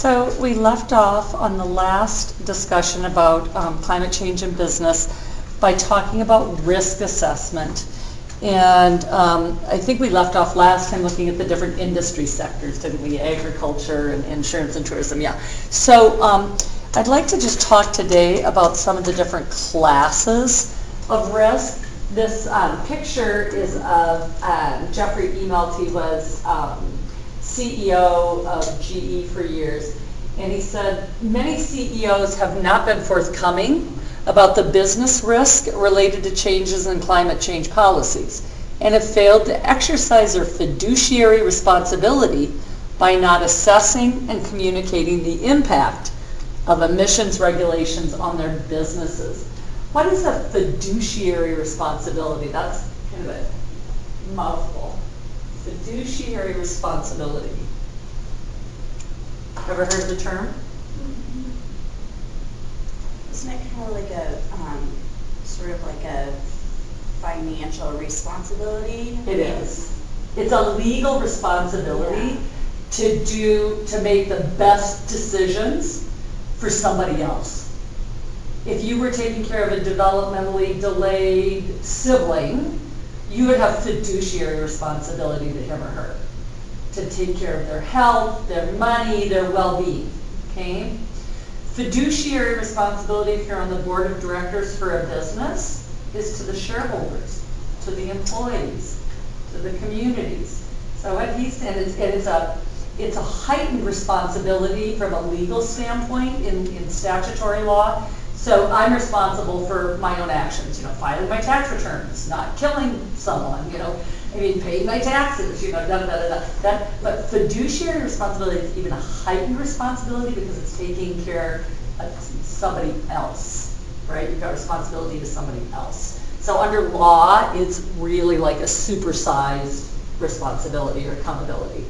So we left off on the last discussion about climate change in business by talking about risk assessment. And I think we left off last time looking at the different industry sectors, didn't we? Agriculture and insurance and tourism, yeah. So I'd like to just talk today about some of the different classes of risk. This picture is of Jeffrey Immelt. He was CEO of GE for years. And he said, many CEOs have not been forthcoming about the business risk related to changes in climate change policies and have failed to exercise their fiduciary responsibility by not assessing and communicating the impact of emissions regulations on their businesses. What is a fiduciary responsibility? That's kind of a mouthful. Fiduciary responsibility. Ever heard the term? Isn't it kind of like a sort of like a financial responsibility? It is. It's a legal responsibility to make the best decisions for somebody else. If you were taking care of a developmentally delayed sibling, you would have fiduciary responsibility to him or her to take care of their health, their money, their well-being. Okay? Fiduciary responsibility, if you're on the board of directors for a business, is to the shareholders, to the employees, to the communities. So what he's saying is it's a heightened responsibility from a legal standpoint in statutory law. So I'm responsible for my own actions, filing my tax returns, not killing someone, paying my taxes, But fiduciary responsibility is even a heightened responsibility because it's taking care of somebody else, right? You've got responsibility to somebody else. So under law, it's really like a supersized responsibility or accountability.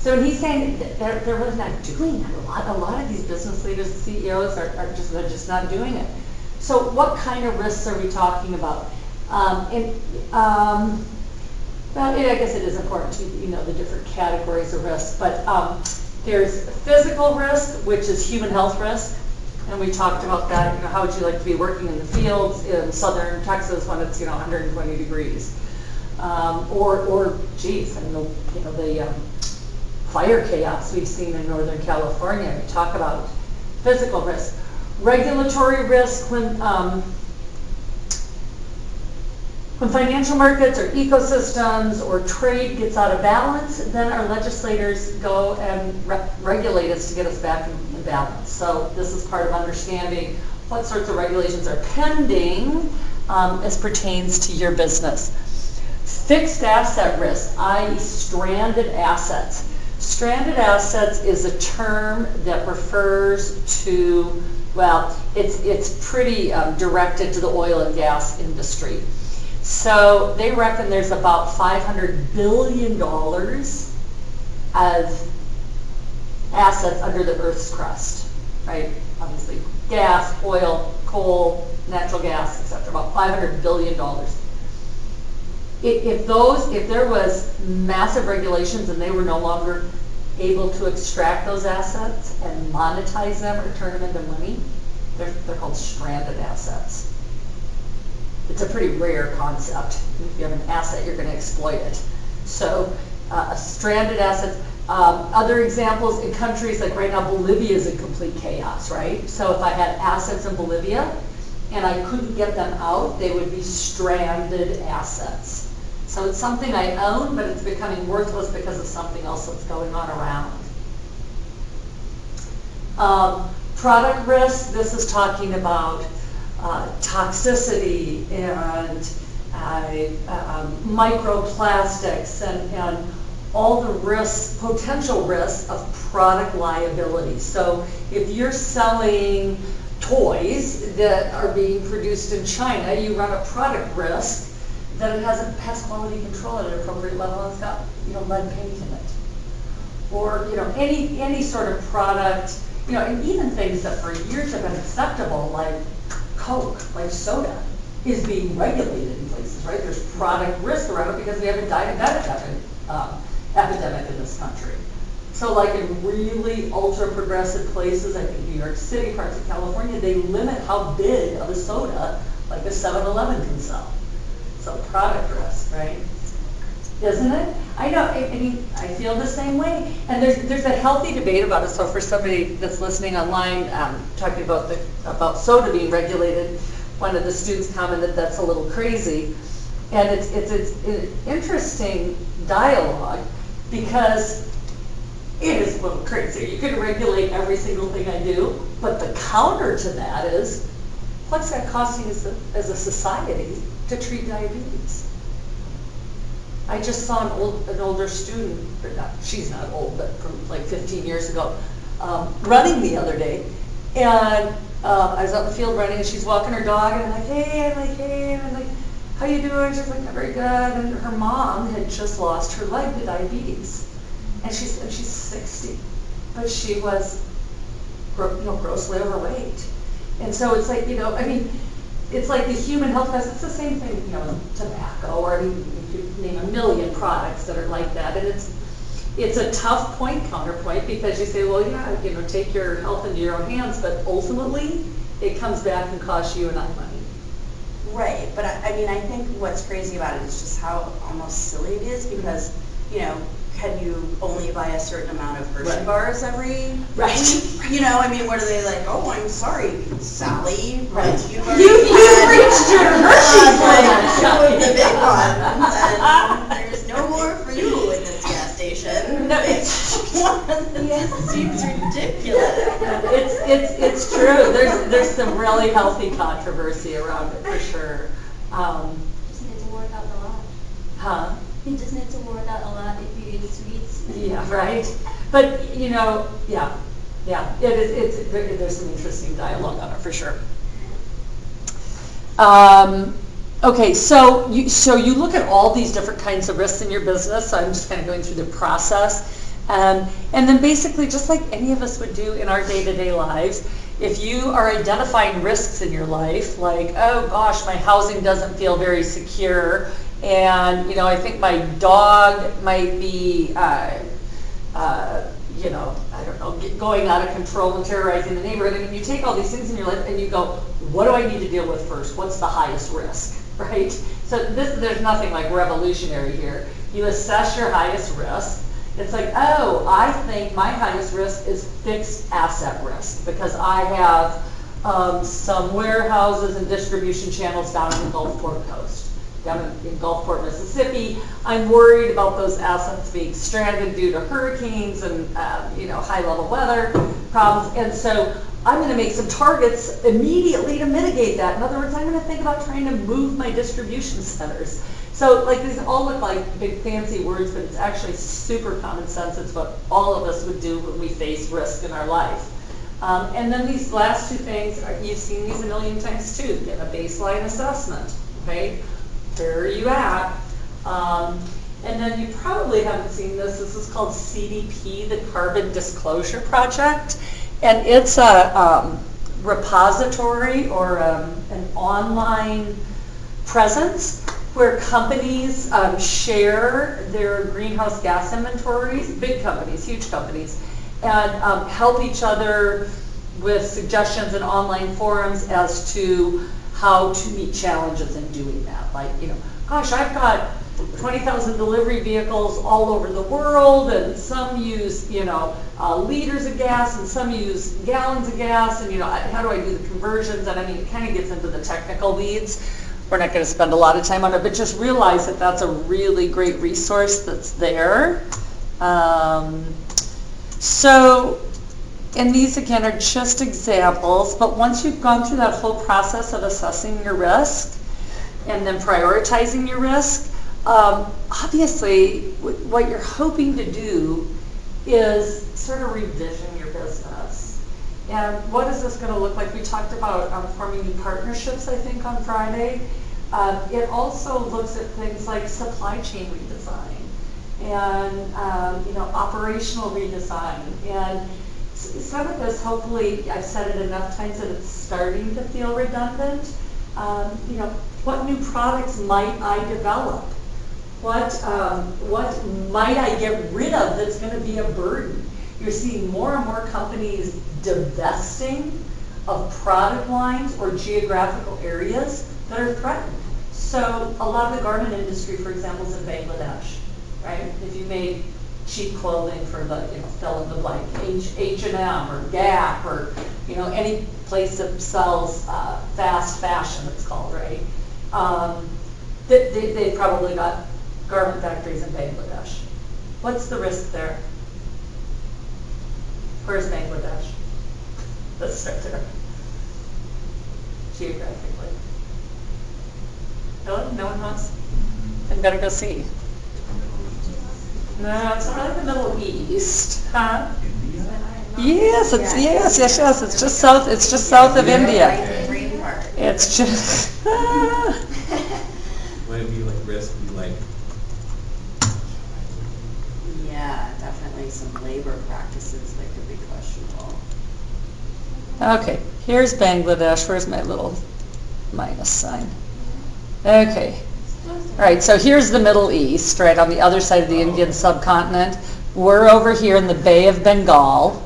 So he's saying that they're really not doing it. A lot of these business leaders, CEOs, they're just not doing it. So what kind of risks are we talking about? Well, I guess it is important to know the different categories of risk. But there's physical risk, which is human health risk, and we talked about that. How would you like to be working in the fields in southern Texas when it's 120 degrees? Or geez, the fire chaos we've seen in Northern California. We talk about physical risk. Regulatory risk, when financial markets or ecosystems or trade gets out of balance, then our legislators go and regulate us to get us back in balance. So this is part of understanding what sorts of regulations are pending as pertains to your business. Fixed asset risk, i.e. stranded assets. Stranded assets is a term that refers to, well, it's pretty directed to the oil and gas industry. So they reckon there's about $500 billion of assets under the Earth's crust, right? Obviously, gas, oil, coal, natural gas, etc. About $500 billion. If there was massive regulations and they were no longer able to extract those assets and monetize them or turn them into money, they're called stranded assets. It's a pretty rare concept. If you have an asset, you're going to exploit it. So stranded assets. Other examples in countries like right now, Bolivia is in complete chaos, right? So if I had assets in Bolivia and I couldn't get them out, they would be stranded assets. So it's something I own, but it's becoming worthless because of something else that's going on around. Product risk, this is talking about toxicity and microplastics and all the risks, potential risks of product liability. So if you're selling toys that are being produced in China, you run a product risk that it hasn't passed quality control at an appropriate level and it's got lead paint in it. Or any sort of product, and even things that for years have been acceptable, like Coke, like soda, is being regulated in places, right? There's product risk around it because we have a diabetic epidemic in this country. So like in really ultra progressive places, I think New York City, parts of California, they limit how big of a soda like a 7-Eleven can sell. So product risk, right? Isn't it? I know, I mean, I feel the same way. And there's a healthy debate about it. So for somebody that's listening online, talking about soda being regulated, one of the students commented that's a little crazy. And it's an interesting dialogue because it is a little crazy. You can regulate every single thing I do, but the counter to that is, what's that costing as a society to treat diabetes? I just saw an older student, she's not old, but from like 15 years ago, running the other day. And I was out in the field running, and she's walking her dog, and I'm like, hey, and I'm like, how you doing? She's like, not very good. And her mom had just lost her leg to diabetes. And she's 60, but she was grossly overweight. And so it's like, I mean, it's like the human health cost. It's the same thing, tobacco, or I mean, you could name a million products that are like that. And it's a tough counterpoint, because you say, well, yeah, take your health into your own hands, but ultimately it comes back and costs you and I money. Right, but I mean, I think what's crazy about it is just how almost silly it is, because, can you only buy a certain amount of Hershey bars every week? I mean, what are they like? Oh, I'm sorry, Sally. Right. You've reached your Hershey like the big ones, and there's no more for you in this gas station. No, it seems ridiculous. It's true. There's some really healthy controversy around it for sure. Just need to work out a lot. Huh? You just need to work out a lot if you eat sweets. Yeah, right. But yeah. There's some interesting dialogue on it for sure. Okay, so you look at all these different kinds of risks in your business. So I'm just kind of going through the process, and then basically, just like any of us would do in our day-to-day lives, if you are identifying risks in your life, like, oh gosh, my housing doesn't feel very secure, and I think my dog might be, I don't know, going out of control and terrorizing the neighborhood. I mean, you take all these things in your life and you go, what do I need to deal with first? What's the highest risk, right? So there's nothing like revolutionary here. You assess your highest risk. It's like, oh, I think my highest risk is fixed asset risk, because I have some warehouses and distribution channels down in the Gulfport coast, down in Gulfport, Mississippi. I'm worried about those assets being stranded due to hurricanes and high-level weather problems, and so I'm going to make some targets immediately to mitigate that. In other words, I'm going to think about trying to move my distribution centers. So like these all look like big fancy words, but it's actually super common sense. It's what all of us would do when we face risk in our life. And then these last two things, you've seen these a million times too. Get a baseline assessment, okay? Where are you at? And then you probably haven't seen this. This is called CDP, the Carbon Disclosure Project. And it's a repository or an online presence where companies share their greenhouse gas inventories, big companies, huge companies, and help each other with suggestions in online forums as to how to meet challenges in doing that. Like, gosh, I've got 20,000 delivery vehicles all over the world, and some use, liters of gas, and some use gallons of gas, and, how do I do the conversions? And I mean, it kind of gets into the technical weeds. We're not going to spend a lot of time on it, but just realize that that's a really great resource that's there. And these again are just examples, but once you've gone through that whole process of assessing your risk and then prioritizing your risk, obviously what you're hoping to do is sort of revision your business. And what is this going to look like? We talked about forming new partnerships, I think, on Friday. It also looks at things like supply chain redesign and operational redesign. And some of this, hopefully, I've said it enough times that it's starting to feel redundant. What new products might I develop? What might I get rid of that's going to be a burden? you're seeing more and more companies divesting of product lines or geographical areas that are threatened. So a lot of the garment industry, for example, is in Bangladesh, right? If you made cheap clothing for the, fill in the blank, H&M or Gap or, any place that sells fast fashion, it's called, right? They probably got garment factories in Bangladesh. What's the risk there? Where's Bangladesh? Let's start there. Geographically. No one wants? I'm gonna go see. No, it's not like the Middle East, huh? Yes, it's just south. It's just south of India. It's just. Would it be like risk? Be like. Yeah, definitely some labor practices that could be questionable. Okay, here's Bangladesh. Where's my little minus sign? Okay. All right, so here's the Middle East, right, on the other side of the Indian subcontinent. We're over here in the Bay of Bengal.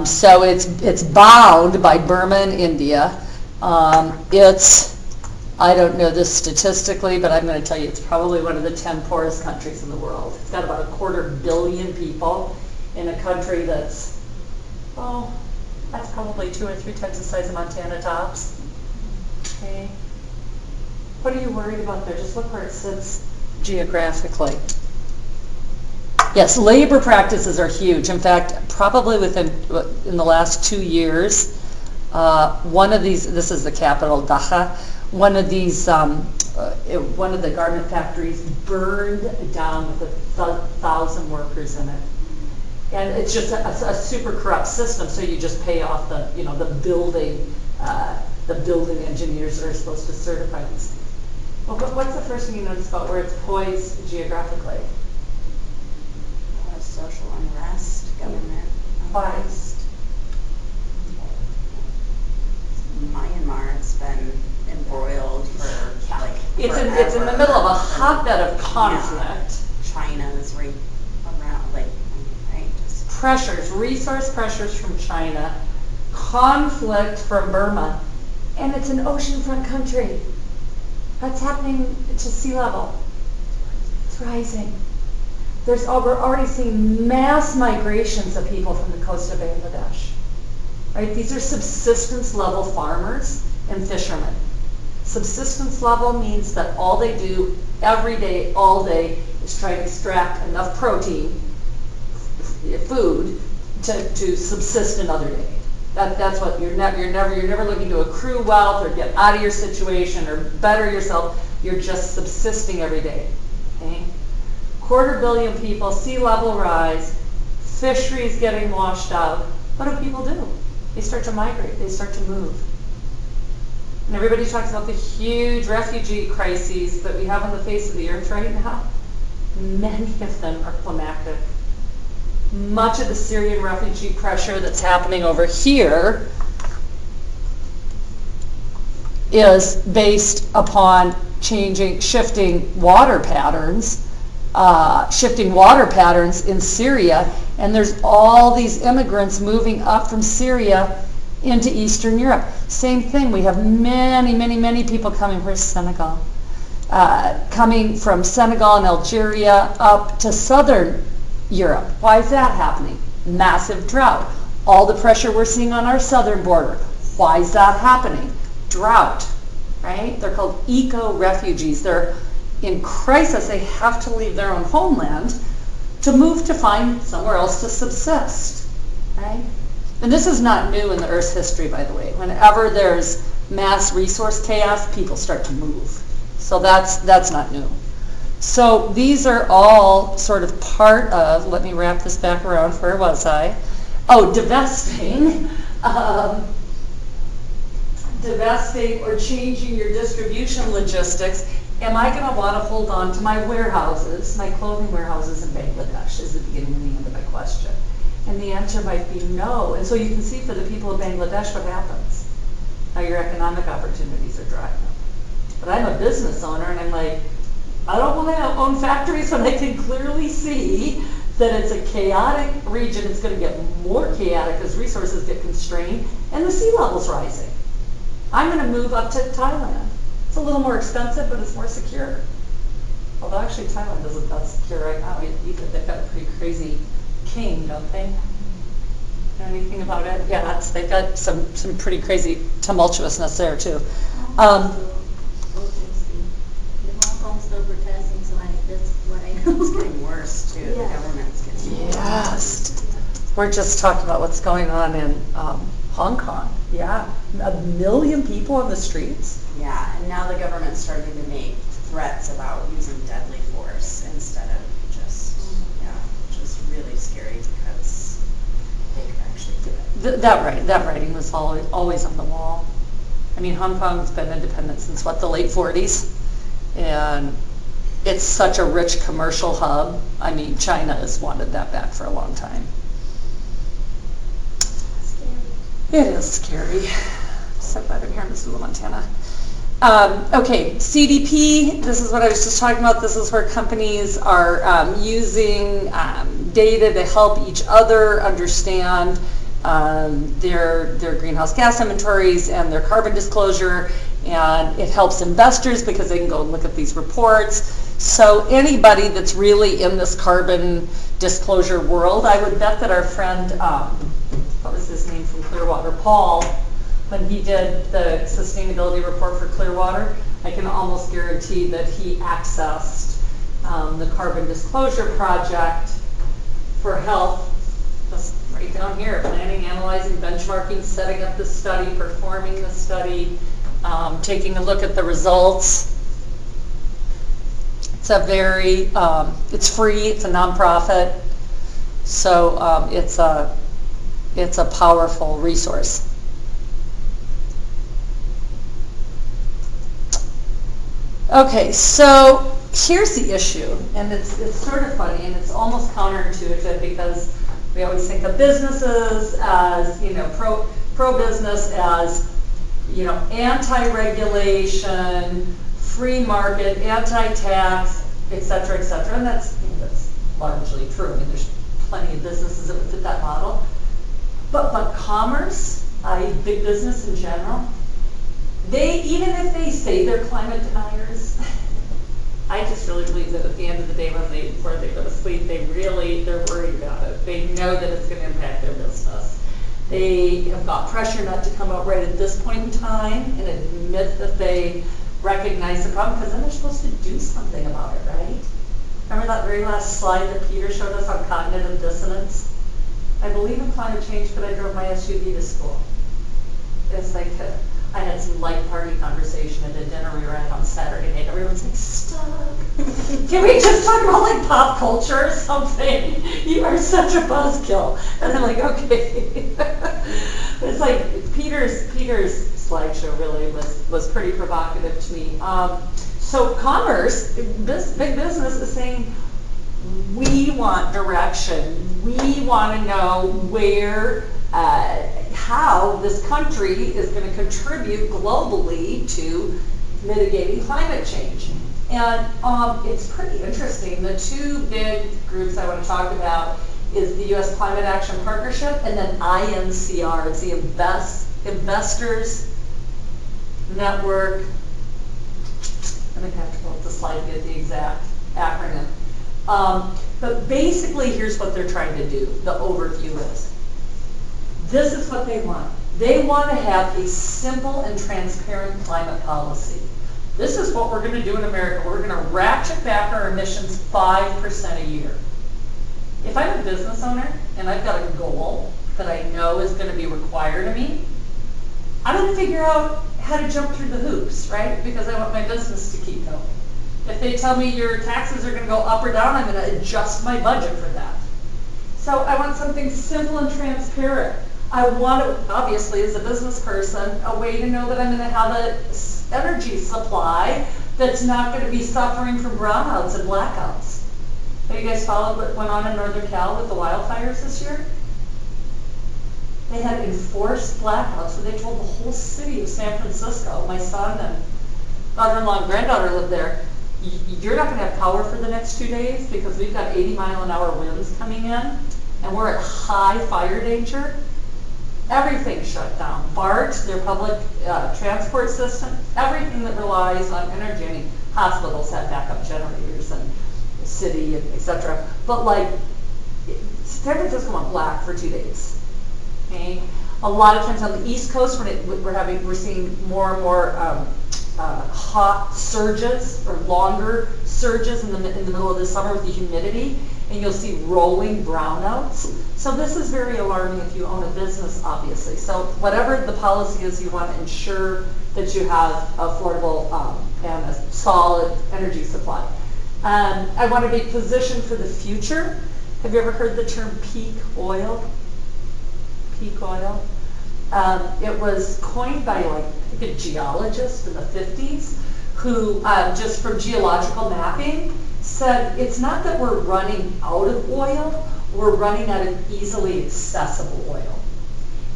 So it's bound by Burma and India. I don't know this statistically, but I'm going to tell you it's probably one of the 10 poorest countries in the world. It's got about 250 million people in a country that's probably 2 or 3 times the size of Montana tops. Okay. What are you worried about there? Just look where it sits geographically. Yes, labor practices are huge. In fact, probably in the last 2 years, one of these, this is the capital, Dhaka, one of the garment factories burned down with 1,000 workers in it. And it's just a super corrupt system, so you just pay off the building engineers that are supposed to certify these things. Well, what's the first thing you notice about where it's poised geographically? Social unrest, government unrest. Myanmar, it's been embroiled for It's in the middle of a hotbed of conflict. Yeah. China is right around, right? Just Pressures, resource pressures from China, conflict from Burma, and it's an oceanfront country. That's happening to sea level. It's rising. We're already seeing mass migrations of people from the coast of Bangladesh. Right? These are subsistence level farmers and fishermen. Subsistence level means that all they do every day, all day, is try to extract enough protein, food, to subsist another day. That's what you're never looking to accrue wealth or get out of your situation or better yourself. You're just subsisting every day. Okay? 250 million people, sea level rise, fisheries getting washed out. What do people do? They start to migrate. They start to move. And everybody talks about the huge refugee crises that we have on the face of the earth right now. Many of them are climactic. Much of the Syrian refugee pressure that's happening over here is based upon shifting water patterns in Syria, and there's all these immigrants moving up from Syria into Eastern Europe. Same thing, we have many people coming from Senegal. Coming from Senegal and Algeria up to southern Europe. Why is that happening? Massive drought. All the pressure we're seeing on our southern border. Why is that happening? Drought, right? They're called eco-refugees. They're in crisis. They have to leave their own homeland to move to find somewhere else to subsist, right? And this is not new in the Earth's history, by the way. Whenever there's mass resource chaos, people start to move. So that's not new. So these are all sort of part of, let me wrap this back around, where was I? Oh, divesting. Divesting or changing your distribution logistics. Am I going to want to hold on to my warehouses, my clothing warehouses in Bangladesh, is the beginning and the end of my question. And the answer might be no. And so you can see for the people of Bangladesh what happens. Now your economic opportunities are drying up. But I'm a business owner and I'm like, I don't want to own factories when I can clearly see that it's a chaotic region. It's going to get more chaotic as resources get constrained and the sea level's rising. I'm going to move up to Thailand. It's a little more expensive, but it's more secure. Although actually Thailand isn't that secure right now either. They've got a pretty crazy king, don't they? Know anything about it? Yeah, they've got some pretty crazy tumultuousness there too. Hong Kong's still protesting, so that's what I know. It's getting worse too. The government's getting worse. Yes. We're just talking about what's going on in Hong Kong. Yeah, 1 million people on the streets. Yeah, and now the government's starting to make threats about using deadly force instead of just, which is really scary because they could actually do it. That writing was always on the wall. I mean, Hong Kong's been independent since the late 40s, and it's such a rich commercial hub. I mean, China has wanted that back for a long time. It is scary. So glad I'm here in Missoula, Montana. Okay, CDP, this is what I was just talking about. This is where companies are using data to help each other understand their greenhouse gas inventories and their carbon disclosure, and it helps investors because they can go and look at these reports. So anybody that's really in this carbon disclosure world, I would bet that our friend, what was his name from Clearwater, Paul, when he did the sustainability report for Clearwater, I can almost guarantee that he accessed the Carbon Disclosure Project for help. Just right down here, planning, analyzing, benchmarking, setting up the study, performing the study, taking a look at the results. It's a very, it's free, it's a nonprofit, so it's a powerful resource. Okay, so here's the issue, and it's sort of funny, and it's almost counterintuitive because we always think of businesses as, pro-business as, anti-regulation, free market, anti-tax, et cetera, and that's largely true. I mean, there's plenty of businesses that would fit that model. But commerce, i.e. big business in general, even if they say they're climate deniers, I just really believe that at the end of the day, before they go to sleep, they're worried about it. They know that it's going to impact their business. They have got pressure not to come out right at this point in time and admit that they recognize the problem, because then they're supposed to do something about it, right? Remember that very last slide that Peter showed us on cognitive dissonance? I believe in climate change, but I drove my SUV to school. It's like I had some light party conversation at a dinner we were at on Saturday night. Everyone's like, stop. Can we just talk about like pop culture or something? You are such a buzzkill. And I'm like, okay. It's like Peter's slideshow really was pretty provocative to me. So commerce, this big business is saying, we want direction. We want to know where, how this country is going to contribute globally to mitigating climate change. And it's pretty interesting. The two big groups I want to talk about is the U.S. Climate Action Partnership and then INCR. It's the Investors Network. I'm going to have to pull up the slide to get the exact acronym. But basically, here's what they're trying to do. The overview is, this is what they want. They want to have a simple and transparent climate policy. This is what we're going to do in America. We're going to ratchet back our emissions 5% a year. If I'm a business owner and I've got a goal that I know is going to be required of me, I'm going to figure out how to jump through the hoops, right? Because I want my business to keep going. If they tell me your taxes are going to go up or down, I'm going to adjust my budget for that. So I want something simple and transparent. I want to, obviously, as a business person, a way to know that I'm going to have an energy supply that's not going to be suffering from brownouts and blackouts. Have you guys followed what went on in Northern Cal with the wildfires this year? They had enforced blackouts where they told the whole city of San Francisco, my son and daughter-in-law and granddaughter lived there, you're not going to have power for the next 2 days because we've got 80-mile-an-hour winds coming in, and we're at high fire danger. Everything's shut down. BART, their public transport system, everything that relies on energy. I mean, hospitals have backup generators and the city, and et cetera. But like, San Francisco went black for 2 days. Okay? A lot of times on the East Coast, we're seeing more and more hot surges or longer surges in the middle of the summer with the humidity, and you'll see rolling brownouts. So this is very alarming if you own a business, obviously. So whatever the policy is, you want to ensure that you have affordable and a solid energy supply. I want to be positioned for the future. Have you ever heard the term peak oil? Peak oil. It was coined by I think a geologist in the 50s who, just from geological mapping, said it's not that we're running out of oil, we're running out of easily accessible oil.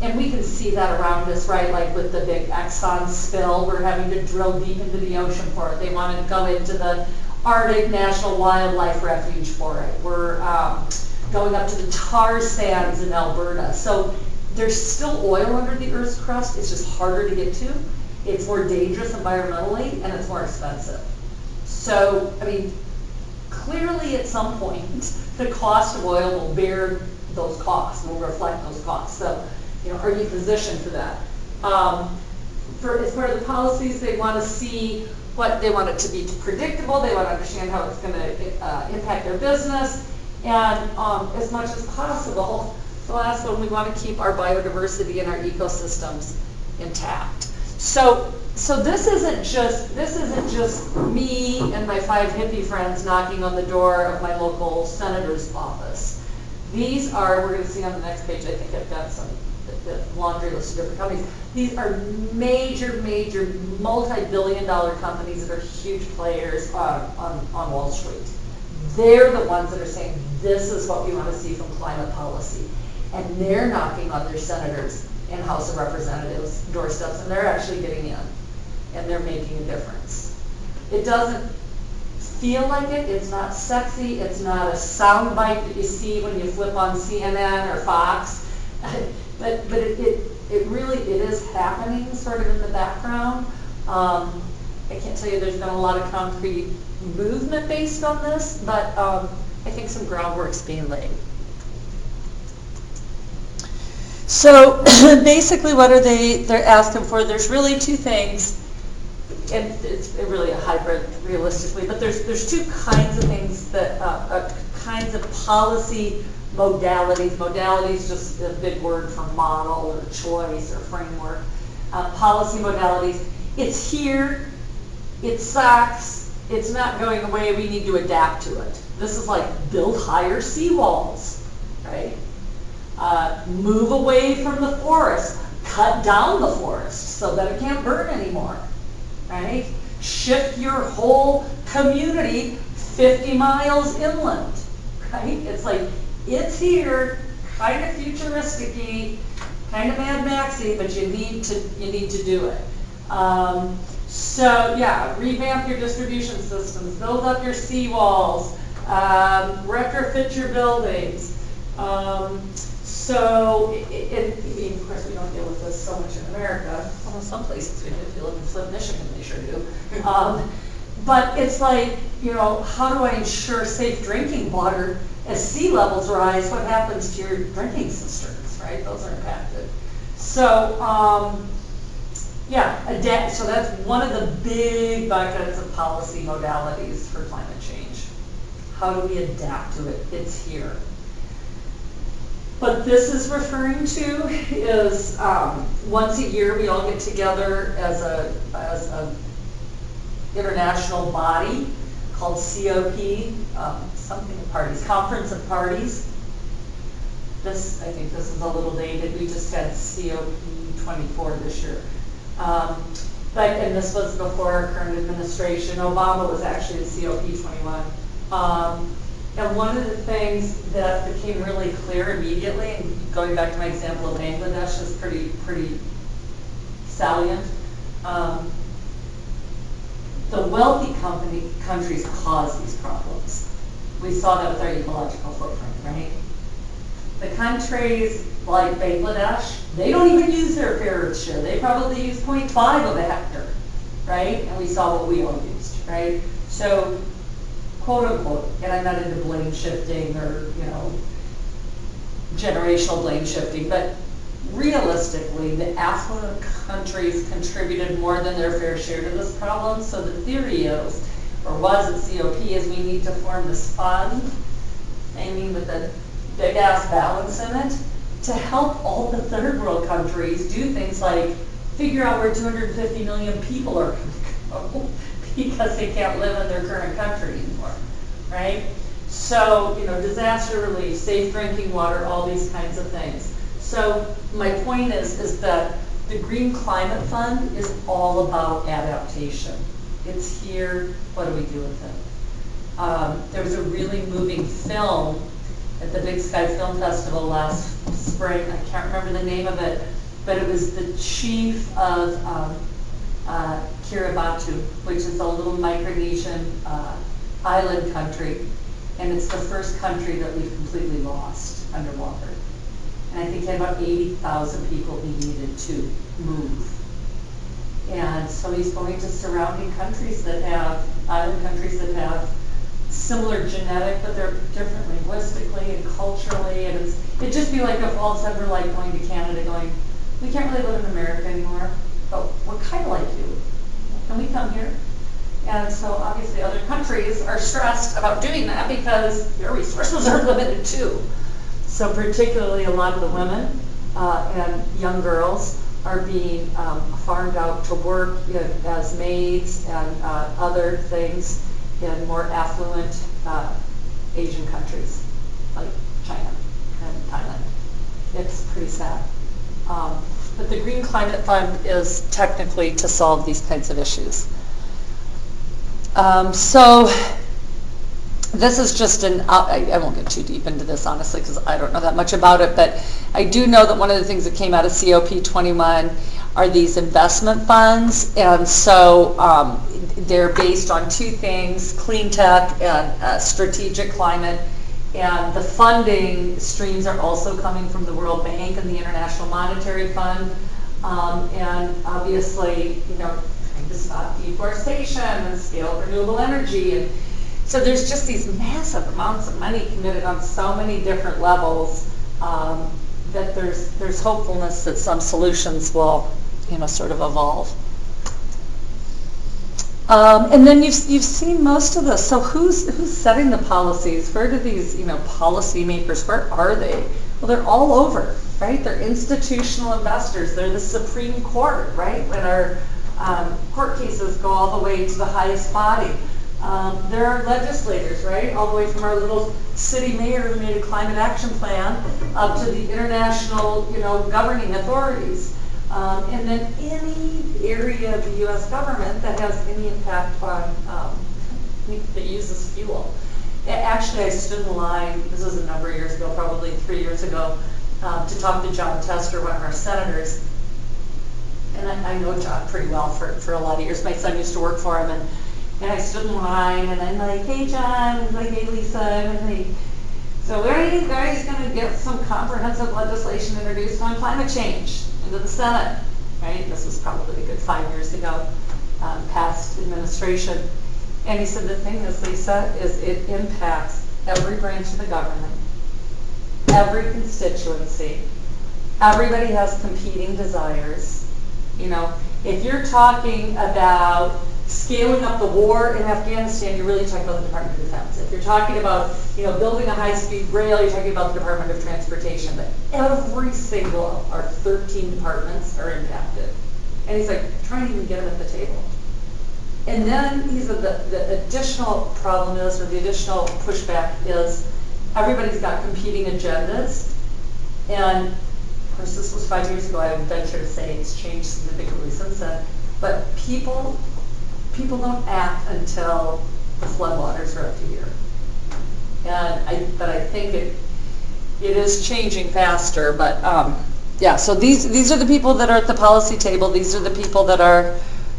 And we can see that around us, right? Like with the big Exxon spill, we're having to drill deep into the ocean for it. They want to go into the Arctic National Wildlife Refuge for it. We're going up to the tar sands in Alberta. So there's still oil under the Earth's crust. It's just harder to get to. It's more dangerous environmentally, and it's more expensive. So, I mean, clearly at some point, the cost of oil will bear those costs, will reflect those costs. So, you know, are you positioned for that? As part of the policies, they want to see what they want it to be predictable. They want to understand how it's going to impact their business, and as much as possible. The last one, we want to keep our biodiversity and our ecosystems intact. So this isn't just me and my 5 hippie friends knocking on the door of my local senator's office. These are, we're going to see on the next page, I think I've got some laundry list of different companies. These are major multi-billion-dollar companies that are huge players on Wall Street. They're the ones that are saying, this is what we want to see from climate policy. And they're knocking on their senators and House of Representatives doorsteps, and they're actually getting in, and they're making a difference. It doesn't feel like it. It's not sexy. It's not a soundbite that you see when you flip on CNN or Fox. but it really is happening sort of in the background. I can't tell you there's been a lot of concrete movement based on this, but I think some groundwork's being laid. So basically what are they're asking for? There's really 2 things, and it's really a hybrid realistically, but there's 2 kinds of things that, kinds of policy modalities. Modalities just a big word for model or choice or framework. Policy modalities. It's here, it sucks, it's not going away, we need to adapt to it. This is like build higher seawalls, right? Move away from the forest, cut down the forest so that it can't burn anymore, right? Shift your whole community 50 miles inland, right? It's like, it's here, kind of futuristic-y, kind of Mad Maxy, but you need to do it. So yeah, revamp your distribution systems, build up your seawalls, retrofit your buildings. So, of course, we don't deal with this so much in America. Although some places we do. If you live in Flint, Michigan, they sure do. But it's like, you know, how do I ensure safe drinking water as sea levels rise? What happens to your drinking cisterns, right? Those are impacted. So, yeah, adapt. So that's one of the big buckets of policy modalities for climate change. How do we adapt to it? It's here. What this is referring to is once a year we all get together as a international body called COP, something of parties, Conference of Parties. I think this is a little dated. We just had COP 24 this year. And this was before our current administration. Obama was actually at COP 21. And one of the things that became really clear immediately, and going back to my example of Bangladesh is pretty salient. the wealthy countries cause these problems. We saw that with our ecological footprint, right? The countries like Bangladesh, they don't even use their fair share. They probably use 0.5 of a hectare, right? And we saw what we all used, right? So, quote unquote, and I'm not into blame shifting or, generational blame shifting, but realistically, the affluent countries contributed more than their fair share to this problem. So the theory is, or was at COP, is we need to form this fund, with a big ass balance in it, to help all the third world countries do things like figure out where 250 million people are going to go because they can't live in their current country anymore, right? So, disaster relief, safe drinking water, all these kinds of things. So my point is that the Green Climate Fund is all about adaptation. It's here, what do we do with it? There was a really moving film at the Big Sky Film Festival last spring. I can't remember the name of it, but it was the chief of Kiribati, which is a little Micronesian island country, and it's the first country that we've completely lost underwater. And I think he had about 80,000 people he needed to move. And so he's going to surrounding countries that have, island countries that have similar genetic, but they're different linguistically and culturally. And it'd just be like if all of a sudden we're like going to Canada going, we can't really live in America anymore, but we're kind of like you. Can we come here? And so obviously other countries are stressed about doing that because their resources are limited too. So particularly a lot of the women and young girls are being farmed out to work as maids and other things in more affluent Asian countries like China and Thailand. It's pretty sad. But the Green Climate Fund is technically to solve these kinds of issues. So this is just I won't get too deep into this honestly because I don't know that much about it, but I do know that one of the things that came out of COP21 are these investment funds, and so they're based on two things, clean tech and strategic climate, and the funding streams are also coming from the World Bank and the International Monetary Fund, and obviously, trying to stop deforestation and scale renewable energy, and so there's just these massive amounts of money committed on so many different levels that there's hopefulness that some solutions will, sort of evolve. And then you've seen most of this. So who's setting the policies? Where do these policymakers? Where are they? Well, they're all over, right? They're institutional investors. They're the Supreme Court, right? When our court cases go all the way to the highest body. There are legislators, right? All the way from our little city mayor who made a climate action plan up to the international, governing authorities. And then any area of the U.S. government that has any impact on, that uses fuel. Actually, I stood in line, this was a number of years ago, probably 3 years ago, to talk to John Tester, one of our senators. And I know John pretty well for a lot of years. My son used to work for him, and I stood in line, and I'm like, hey, John, and like, hey, Lisa, and like, so when are you guys going to get some comprehensive legislation introduced on climate change into the Senate? Right? This was probably a good 5 years ago, past administration. And he said, the thing is, Lisa, is it impacts every branch of the government, every constituency. Everybody has competing desires. If you're talking about scaling up the war in Afghanistan, you're really talking about the Department of Defense. If you're talking about, building a high-speed rail, you're talking about the Department of Transportation. But every single, our 13 departments are impacted. And he's like, trying to even get them at the table. And then he said the additional problem is, or the additional pushback is, everybody's got competing agendas. And of course, this was 5 years ago. I would venture to say it's changed significantly since then. But people don't act until the floodwaters are up to here. But I think it is changing faster. But yeah, so these are the people that are at the policy table. These are the people that are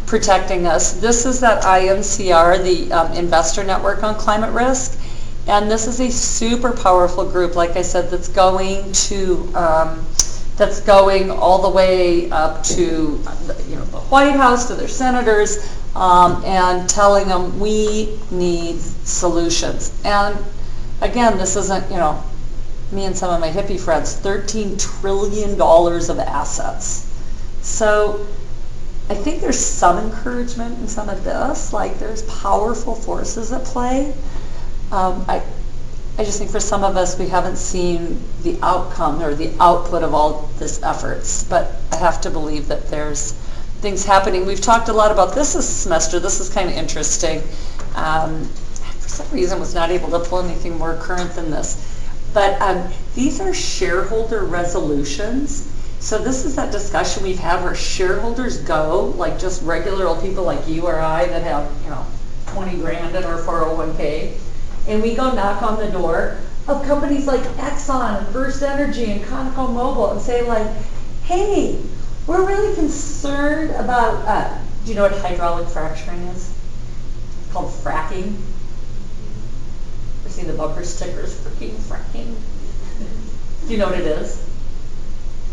protecting us. This is that INCR, the Investor Network on Climate Risk. And this is a super powerful group, like I said, that's going all the way up to the White House, to their senators, and telling them we need solutions. And again, this isn't, me and some of my hippie friends, $13 trillion of assets. So I think there's some encouragement in some of this, like there's powerful forces at play. I just think for some of us, we haven't seen the outcome or the output of all this efforts, but I have to believe that there's things happening. We've talked a lot about this semester. This is kind of interesting. For some reason, was not able to pull anything more current than this. But these are shareholder resolutions. So this is that discussion we've had where shareholders go, like just regular old people like you or I that have, 20 grand in our 401k. And we go knock on the door of companies like Exxon and First Energy and ConocoMobile and say like, hey, we're really concerned about, do you know what hydraulic fracturing is? It's called fracking. I've seen the bumper stickers, fracking. Do you know what it is?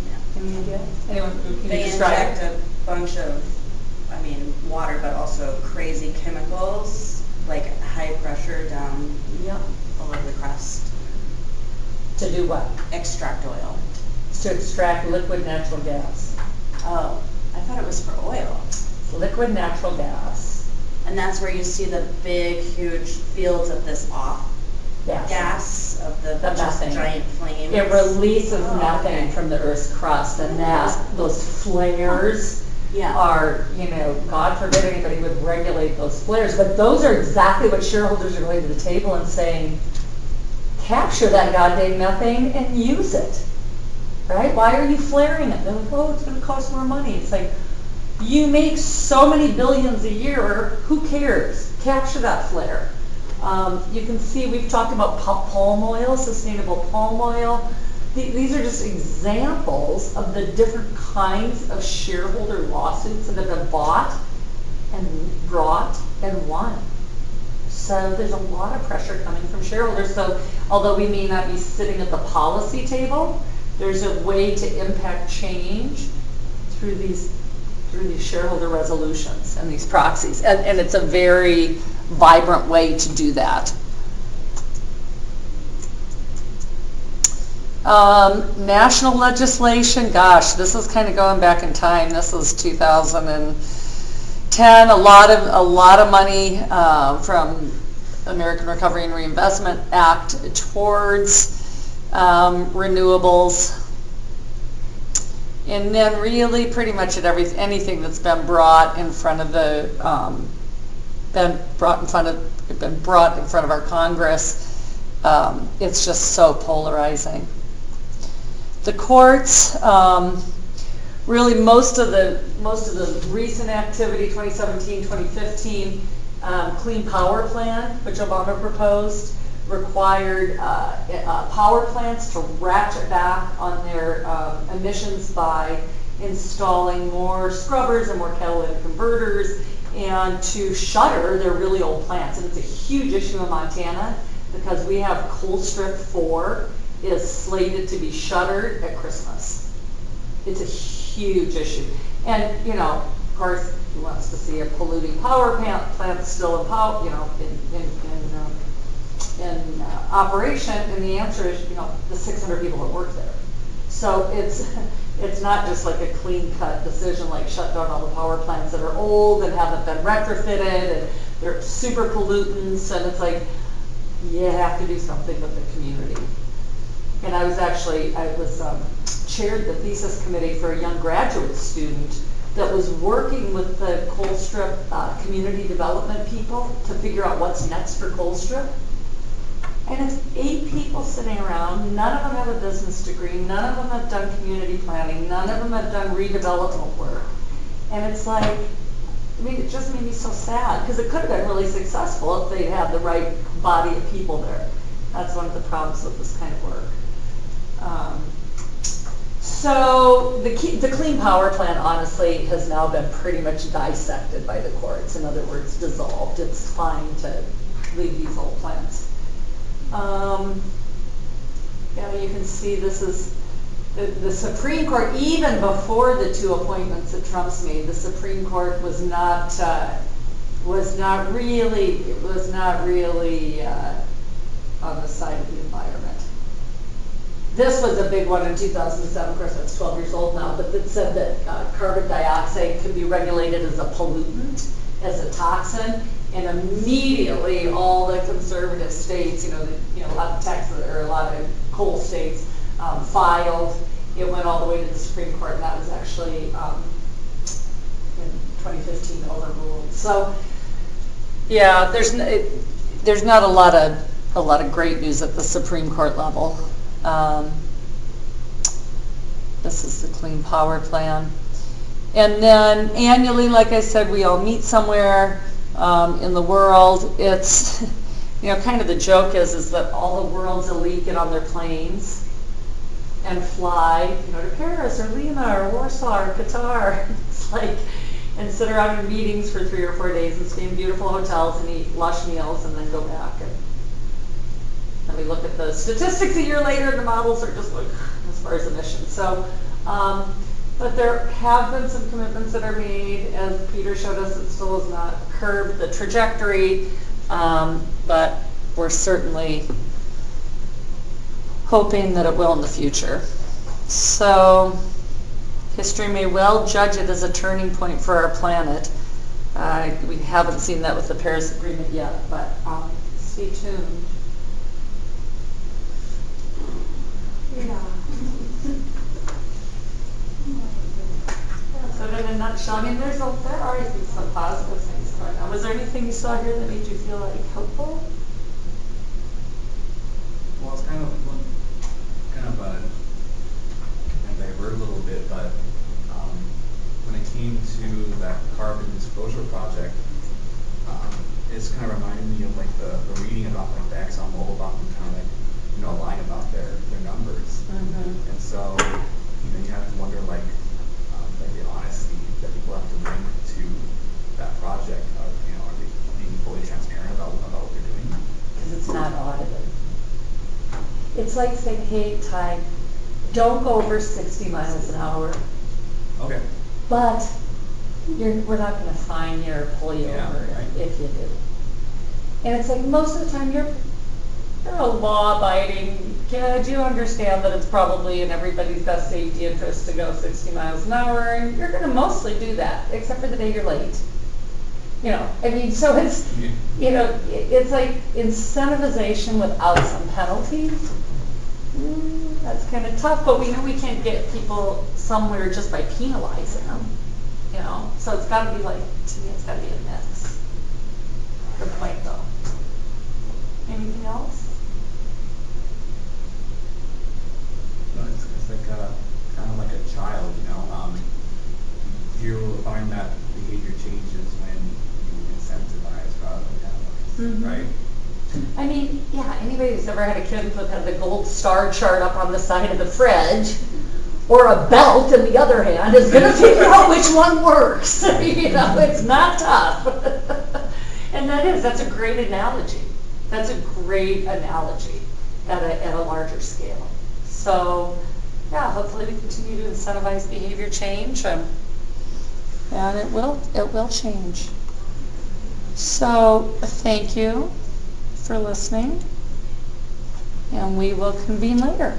Yeah. Any idea? Anyone, can you They describe inject a bunch of, water, but also crazy chemicals, like high pressure down all over the crust. To do what? Extract oil. To extract liquid natural gas. Oh, I thought it was for oil. Liquid natural gas. And that's where you see the big, huge fields of this off gas of the just methane. giant flames. It releases methane okay. from the Earth's crust, and those flares are, God forbid anybody would regulate those flares, but those are exactly what shareholders are going to the table and saying, capture that goddamn methane and use it, right? Why are you flaring it? They're like, oh, it's going to cost more money. It's like, you make so many billions a year, who cares? Capture that flare. You can see we've talked about palm oil, sustainable palm oil. These are just examples of the different kinds of shareholder lawsuits that have been bought and brought and won. So there's a lot of pressure coming from shareholders. So although we may not be sitting at the policy table, there's a way to impact change through these shareholder resolutions and these proxies. And it's a very vibrant way to do that. National legislation, gosh, this is kind of going back in time. This is 2010. A lot of money from American Recovery and Reinvestment Act towards renewables. And then really pretty much at anything that's been brought in front of the been brought in front of our Congress, it's just so polarizing. The courts, really most of the recent activity, 2017, 2015, Clean Power Plan, which Obama proposed, required power plants to ratchet back on their emissions by installing more scrubbers and more catalytic converters, and to shutter their really old plants. And it's a huge issue in Montana because we have Colstrip 4 is slated to be shuttered at Christmas. It's a huge issue. And, of course, he wants to see a polluting power plant still in operation, and the answer is, the 600 people that work there. So it's not just like a clean-cut decision like shut down all the power plants that are old and haven't been retrofitted and they're super pollutants, and it's like you have to do something with the community. And I chaired the thesis committee for a young graduate student that was working with the Colstrip community development people to figure out what's next for Colstrip. And it's 8 people sitting around, none of them have a business degree, none of them have done community planning, none of them have done redevelopment work. And it's like, it just made me so sad, because it could have been really successful if they had the right body of people there. That's one of the problems with this kind of work. So So the Clean Power Plan, honestly, has now been pretty much dissected by the courts. In other words, dissolved. It's fine to leave these old plans. Yeah, you can see this is the Supreme Court. Even before the 2 appointments that Trump's made, the Supreme Court was not really on the side of the environment. This was a big one in 2007, of course that's 12 years old now, but it said that carbon dioxide could be regulated as a pollutant, as a toxin, and immediately all the conservative states, a lot of Texas or a lot of coal states filed. It went all the way to the Supreme Court, and that was actually in 2015 overruled. So, yeah, there's not a lot of great news at the Supreme Court level. This is the Clean Power Plan. And then annually, like I said, we all meet somewhere in the world. It's, kind of the joke is that all the world's elite get on their planes and fly, to Paris or Lima or Warsaw or Qatar. It's like, and sit around in meetings for 3 or 4 days and stay in beautiful hotels and eat lush meals and then go back. And we look at the statistics a year later, and the models are just like, as far as emissions. So, but there have been some commitments that are made. As Peter showed us, it still has not curbed the trajectory, but we're certainly hoping that it will in the future. So, history may well judge it as a turning point for our planet. We haven't seen that with the Paris Agreement yet, but stay tuned. Yeah. So in a nutshell, I mean, there are some positive things going on. Was there anything you saw here that made you feel like helpful? Well, it's kind of divert a little bit, but when it came to that carbon disclosure project, it's kind of reminded me of like the reading about like the ExxonMobil document, kind of like lying about their numbers. Mm-hmm. And so you have to wonder like the honesty that people have to bring to that project. Are they being fully transparent about what they're doing? Because it's not audited. It's like saying, hey, Ty, don't go over 60 miles an hour. Okay. But we're not going to fine you or pull you over if you do. And it's like most of the time you're a law-abiding kid. You understand that it's probably in everybody's best safety interest to go 60 miles an hour, and you're going to mostly do that, except for the day you're late. So it's, it's like incentivization without some penalties. That's kind of tough, but we know we can't get people somewhere just by penalizing them. So it's got to be to me, it's got to be a mix. Good point, though. Anything else? No, it's like kind of like a child, you find that behavior changes when you incentivize rather than penalize, right? I mean, anybody who's ever had a kid who had the gold star chart up on the side of the fridge, or a belt in the other hand, is going to figure out which one works. It's not tough. And that's a great analogy. That's a great analogy at a larger scale. So, hopefully we continue to incentivize behavior change, and it will change. So, thank you for listening, and we will convene later.